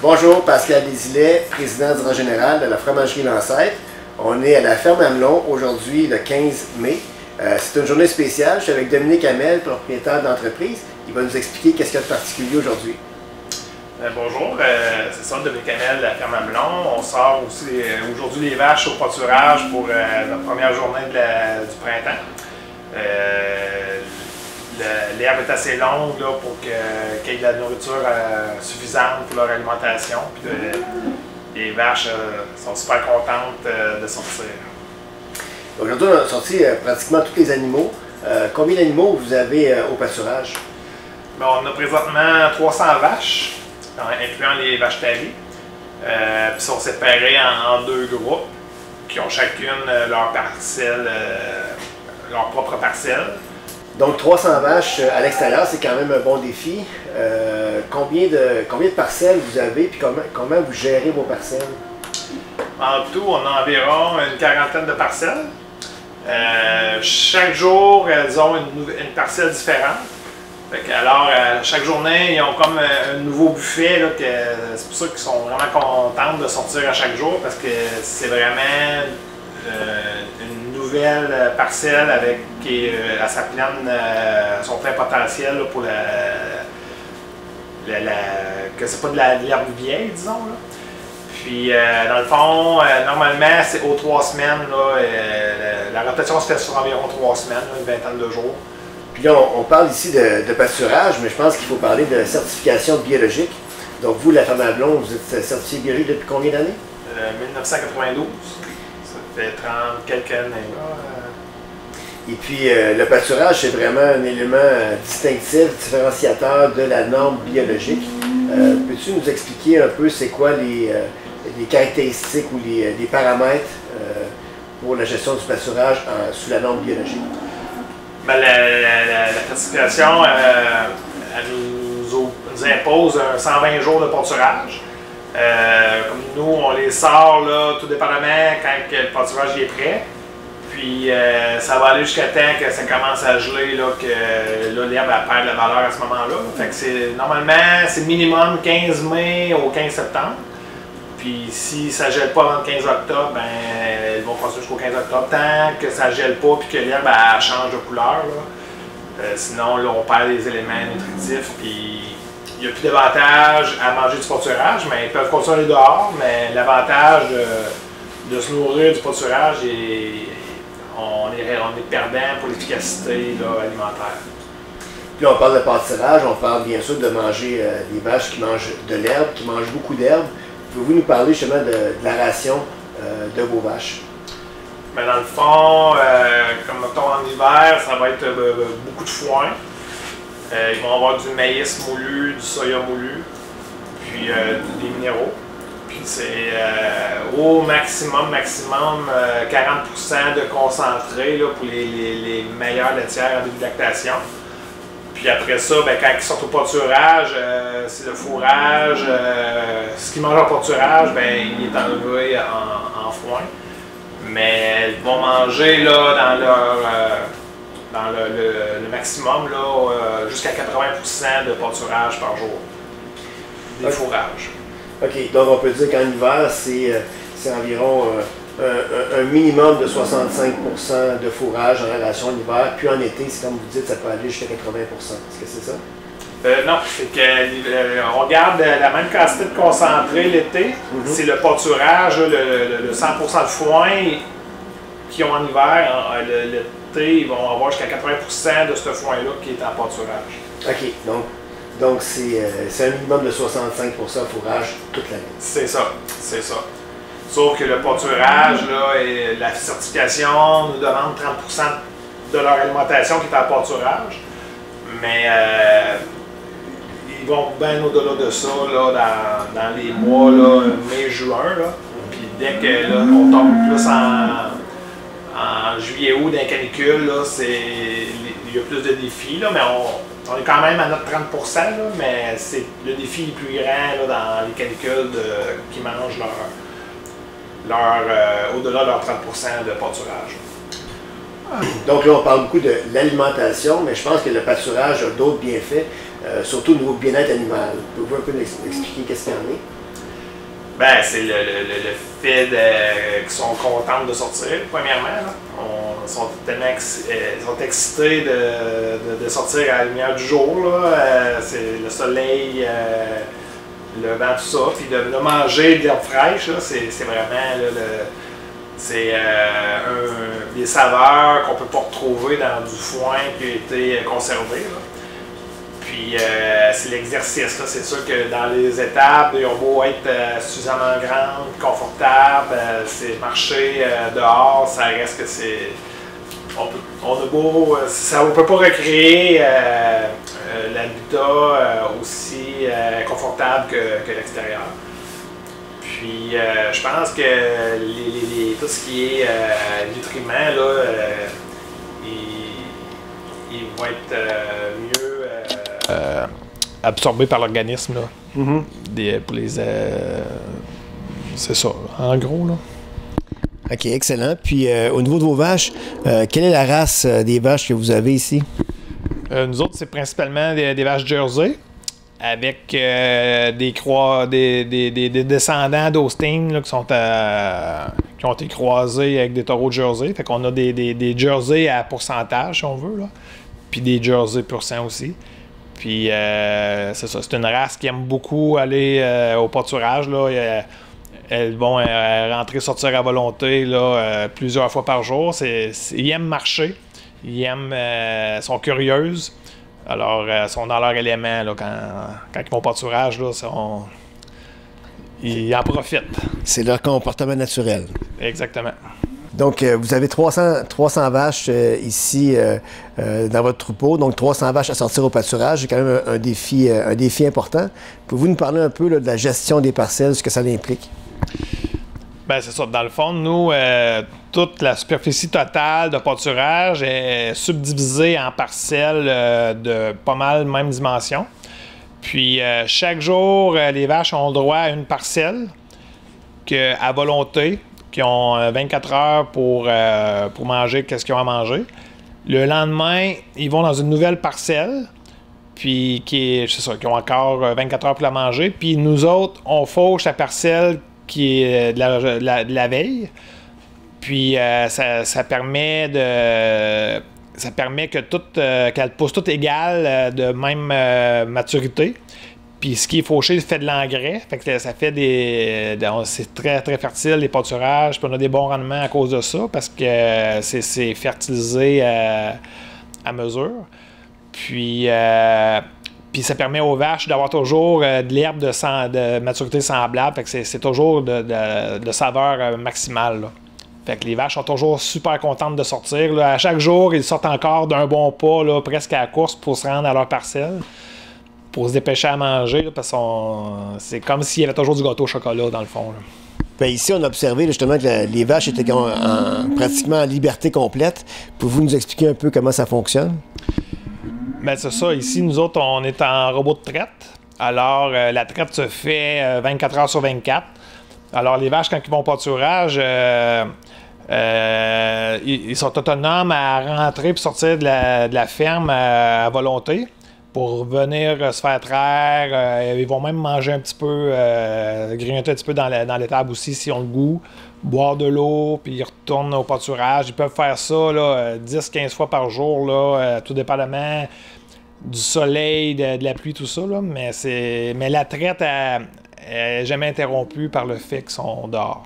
Bonjour, Pascal Desilets, président directeur général de la fromagerie L'Ancêtre. On est à la ferme Amelon aujourd'hui le 15 mai. C'est une journée spéciale. Je suis avec Dominique Hamel, propriétaire d'entreprise. Il va nous expliquer qu'est-ce qu'il y a de particulier aujourd'hui. Bonjour, c'est ça, Dominique Hamel de la ferme Amelon. On sort aussi aujourd'hui les vaches au pâturage pour notre première journée du printemps. L'herbe est assez longue là, pour qu'il y ait de la nourriture suffisante pour leur alimentation. Puis les vaches sont super contentes de sortir. Aujourd'hui, on a sorti pratiquement tous les animaux. Combien d'animaux vous avez au pâturage? Bon, on a présentement 300 vaches, incluant les vaches taries. Puis sont séparées en deux groupes qui ont chacune leur parcelle, leur propre parcelle. Donc 300 vaches à l'extérieur, c'est quand même un bon défi. Combien de parcelles vous avez et comment vous gérez vos parcelles? En tout, on a environ une quarantaine de parcelles. Chaque jour, elles ont une parcelle différente. Alors, chaque journée, ils ont comme un nouveau buffet. C'est pour ça qu'ils sont vraiment contents de sortir à chaque jour parce que c'est vraiment une nouvelle parcelle qui est à sa pleine, son plein potentiel là, pour que c'est pas de l'herbe vieille, disons. Là. Puis, dans le fond, normalement, c'est aux 3 semaines. Là, la rotation se fait sur environ 3 semaines, là, une vingtaine de jours. Puis là, on parle ici de pâturage, mais je pense qu'il faut parler de certification biologique. Donc vous, la ferme Amelon, vous êtes certifié biologique depuis combien d'années? 1992. Ça fait 30 quelques années. Et puis, le pâturage, c'est vraiment un élément distinctif, différenciateur de la norme biologique. Peux-tu nous expliquer un peu c'est quoi les caractéristiques ou les paramètres pour la gestion du pâturage sous la norme biologique? Ben, la certification, elle nous impose 120 jours de pâturage. Comme nous, on les sort là, tout dépendamment quand le pâturage est prêt. Puis ça va aller jusqu'à temps que ça commence à geler, là, que l'herbe perd de la valeur à ce moment-là. Fait que normalement, c'est minimum 15 mai au 15 septembre. Puis si ça ne gèle pas avant le 15 octobre, ben, elles vont passer jusqu'au 15 octobre. Tant que ça ne gèle pas et que l'herbe change de couleur. Sinon, là, on perd des éléments nutritifs. Puis il n'y a plus d'avantage à manger du pâturage, mais ils peuvent continuer à aller dehors. Mais l'avantage de se nourrir du pâturage, on est perdant pour l'efficacité alimentaire. Puis on parle de pâturage, on parle bien sûr de manger des vaches qui mangent de l'herbe, qui mangent beaucoup d'herbe. Pouvez-vous nous parler justement de la ration de vos vaches? Mais dans le fond, comme mettons en hiver, ça va être beaucoup de foin. Ils vont avoir du maïs moulu, du soya moulu, puis des minéraux. Puis c'est au maximum 40% de concentré là, pour les meilleures laitières en début de lactation. Puis après ça, ben, quand ils sortent au pâturage, c'est le fourrage. Ce qu'ils mangent au pâturage, ben, il est enlevé en foin. Mais ils vont manger là, dans le maximum jusqu'à 80% de pâturage par jour. Des fourrages. OK, donc on peut dire qu'en hiver, c'est environ un minimum de 65% de fourrage en relation à l'hiver. Puis en été, c'est comme vous dites, ça peut aller jusqu'à 80%. Est-ce que c'est ça? Non, c'est qu'on regarde la même quantité de concentré l'été. C'est le pâturage, le 100% de foin qu'ils ont en hiver. L'été, ils vont avoir jusqu'à 80% de ce foin-là qui est en pâturage. OK, donc c'est un minimum de 65% fourrage toute l'année. C'est ça, c'est ça. Sauf que le pâturage, là, et la certification nous demande 30% de leur alimentation qui est en pâturage. Mais ils vont bien au-delà de ça là, dans les mois mai-juin. Puis dès que là, on tombe plus en juillet-août dans les canicules, il y a plus de défis. Là, mais on est quand même à notre 30%, là, mais le défi est plus grand là, dans les canicules qui mangent au-delà de leur 30% de pâturage. Donc là, on parle beaucoup de l'alimentation, mais je pense que le pâturage a d'autres bienfaits, surtout au niveau bien-être animal. Pouvez-vous un peu expliquer qu'est-ce qu'il y en est? Ben, c'est le fait qu'ils sont contents de sortir, premièrement. Là. Ils sont tellement ils sont excités de sortir à la lumière du jour. C'est le soleil, le vent, tout ça. Puis de manger de l'herbe fraîche, c'est vraiment c'est des saveurs qu'on ne peut pas retrouver dans du foin qui a été conservé. Là. Puis c'est l'exercice. C'est sûr que dans les étapes, ils ont beau être suffisamment grandes, confortables, c'est marcher dehors, ça reste que c'est. On a beau. On ne peut pas recréer l'habitat aussi confortable que l'extérieur. Puis je pense que tout ce qui est nutriments, là, ils vont être mieux absorbés par l'organisme. Pour les. C'est ça, en gros. Là. OK, excellent. Puis au niveau de vos vaches, quelle est la race des vaches que vous avez ici? Nous autres, c'est principalement des vaches Jersey, avec des descendants d'Holstein qui ont été croisés avec des taureaux de Jersey. Fait qu'on a des Jersey à pourcentage, si on veut, là. Puis des Jersey pur sang aussi. Puis c'est ça, c'est une race qui aime beaucoup aller au pâturage, là. Elles vont rentrer, sortir à volonté là, plusieurs fois par jour. Ils aiment marcher, sont curieuses. Alors, elles sont dans leur élément là, quand ils vont au pâturage, là, ils en profitent. C'est leur comportement naturel. Exactement. Donc, vous avez 300 vaches ici dans votre troupeau, donc 300 vaches à sortir au pâturage. C'est quand même un défi important. Pouvez-vous nous parler un peu là, de la gestion des parcelles, ce que ça implique? Bien, c'est ça. Dans le fond, nous, toute la superficie totale de pâturage est subdivisée en parcelles de pas mal même dimension. Puis, chaque jour, les vaches ont le droit à une parcelle à volonté, qui ont 24 heures pour manger ce qu'ils ont à manger. Le lendemain, ils vont dans une nouvelle parcelle, puis qui ont encore 24 heures pour la manger. Puis nous autres, on fauche la parcelle qui est de la veille. Puis ça permet qu'elles poussent toutes égales de même maturité. Puis ce qui est fauché fait de l'engrais. Fait que ça fait c'est très, très fertile, les pâturages. Puis on a des bons rendements à cause de ça, parce que c'est fertilisé à mesure. Puis ça permet aux vaches d'avoir toujours de l'herbe de maturité semblable. Fait que c'est toujours de saveur maximale. Là. Fait que les vaches sont toujours super contentes de sortir. Là. À chaque jour, ils sortent encore d'un bon pas, là, presque à la course, pour se rendre à leur parcelle, pour se dépêcher à manger, là, parce que c'est comme s'il y avait toujours du gâteau au chocolat, dans le fond. Là. Bien, ici, on a observé justement que les vaches étaient pratiquement en liberté complète. Pouvez-vous nous expliquer un peu comment ça fonctionne? Bien, c'est ça. Ici, nous autres, on est en robot de traite. Alors, la traite se fait 24 heures sur 24. Alors, les vaches, quand ils vont au pâturage, ils sont autonomes à rentrer et sortir de la ferme à volonté pour venir se faire traire. Ils vont même manger un petit peu, grignoter un petit peu dans l'étable aussi s'ils ont le goût, boire de l'eau, puis ils retournent au pâturage. Ils peuvent faire ça 10-15 fois par jour, là, tout dépendamment du soleil, de la pluie, tout ça. Là, mais la traite n'est jamais interrompue par le fait qu'ils sont dehors.